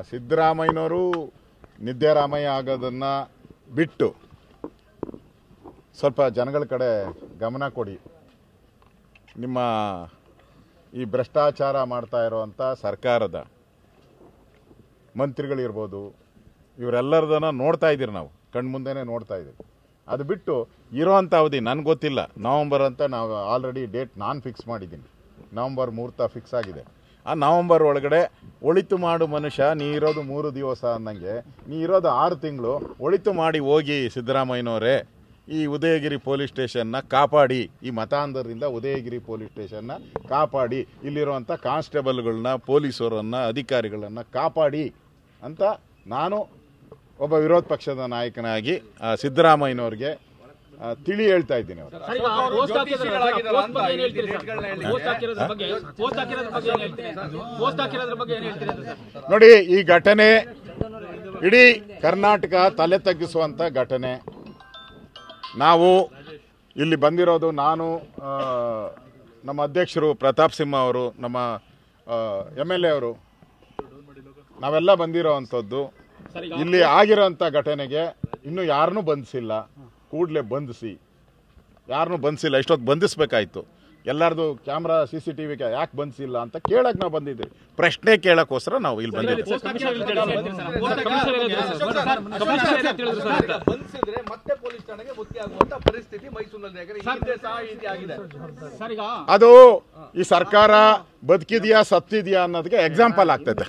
ಸಿದ್ದರಾಮಯ್ಯನವರು ನಿದ್ದೆರಾಮಯ್ಯ ಆಗೋದನ್ನ ಬಿಟ್ಟು ಸ್ವಲ್ಪ ಜನಗಳ ಕಡೆ ಗಮನ ಕೊಡಿ. ನಿಮ್ಮ ಈ ಭ್ರಷ್ಟಾಚಾರ ಮಾಡ್ತಾ ಇರುವಂಥ ಸರ್ಕಾರದ ಮಂತ್ರಿಗಳಿರ್ಬೋದು, ಇವರೆಲ್ಲರದನ್ನ ನೋಡ್ತಾ ಇದ್ದೀರಿ, ನಾವು ಕಣ್ಮುಂದೆನೇ ನೋಡ್ತಾ ಇದ್ದೀವಿ. ಅದು ಬಿಟ್ಟು ಇರೋವಂಥ ಅವಧಿ ನನಗೆ ಗೊತ್ತಿಲ್ಲ. ನವಂಬರ್ ಅಂತ ನಾವು ಆಲ್ರೆಡಿ ಡೇಟ್ ನಾನು ಫಿಕ್ಸ್ ಮಾಡಿದ್ದೀನಿ. ನವಂಬರ್ ಮುಹೂರ್ತ ಫಿಕ್ಸ್ ಆಗಿದೆ. ಆ ನವಂಬರ್ ಒಳಗಡೆ ಒಳಿತು ಮಾಡು ಮನುಷ್ಯ, ನೀ ಇರೋದು 3 ದಿವಸ ಅನ್ನಂಗೆ ನೀ ಇರೋದು 6 ತಿಂಗಳು. ಒಳಿತು ಮಾಡಿ ಹೋಗಿ ಸಿದ್ದರಾಮಯ್ಯನವರೇ, ಈ ಉದಯಗಿರಿ ಪೊಲೀಸ್ ಸ್ಟೇಷನ್ನ ಕಾಪಾಡಿ, ಈ ಮತಾಂಧರಿಂದ ಉದಯಗಿರಿ ಪೊಲೀಸ್ ಸ್ಟೇಷನ್ನ ಕಾಪಾಡಿ, ಇಲ್ಲಿರುವಂಥ ಕಾನ್ಸ್ಟೇಬಲ್ಗಳನ್ನ, ಪೊಲೀಸರನ್ನು, ಅಧಿಕಾರಿಗಳನ್ನು ಕಾಪಾಡಿ ಅಂತ ನಾನು ಒಬ್ಬ ವಿರೋಧ ಪಕ್ಷದ ನಾಯಕನಾಗಿ ಸಿದ್ದರಾಮಯ್ಯನವ್ರಿಗೆ ತಿಳಿ ಹೇಳ್ತಾ ಇದ್ದೀನಿ. ನೋಡಿ, ಈ ಘಟನೆ ಇಡೀ ಕರ್ನಾಟಕ ತಲೆ ತಗ್ಗಿಸುವಂತ ಘಟನೆ. ನಾವು ಇಲ್ಲಿ ಬಂದಿರೋದು, ನಾನು ನಮ್ಮ ಅಧ್ಯಕ್ಷರು ಪ್ರತಾಪ್ ಸಿಂಹ ಅವರು, ನಮ್ಮ MLA ಅವರು, ನಾವೆಲ್ಲ ಬಂದಿರೋ ಅಂಥದ್ದು. ಇಲ್ಲಿ ಆಗಿರೋಂಥ ಘಟನೆಗೆ ಇನ್ನೂ ಯಾರನ್ನೂ ಬಂಧಿಸಿಲ್ಲ. ಕೂಡಲೇ ಬಂಧಿಸಿ, ಯಾರನ್ನೂ ಬಂಧಿಸಿಲ್ಲ. ಇಷ್ಟೊತ್ತು ಬಂಧಿಸಬೇಕಾಯ್ತು. ಎಲ್ಲರದು ಕ್ಯಾಮ್ರಾ CCTV ಯಾಕೆ ಬಂಧಿಸಿಲ್ಲ ಅಂತ ಕೇಳಕ್ಕೆ ನಾವು ಬಂದಿದ್ದೀವಿ. ಪ್ರಶ್ನೆ ಕೇಳಕ್ಕೋಸ್ಕರ ನಾವು ಇಲ್ಲಿ ಬಂದಿದ್ದೀವಿ. ಅದು ಈ ಸರ್ಕಾರ ಬದುಕಿದೆಯಾ ಸತ್ತಿದೆಯಾ ಅನ್ನೋದಕ್ಕೆ ಎಕ್ಸಾಂಪಲ್ ಆಗ್ತದೆ.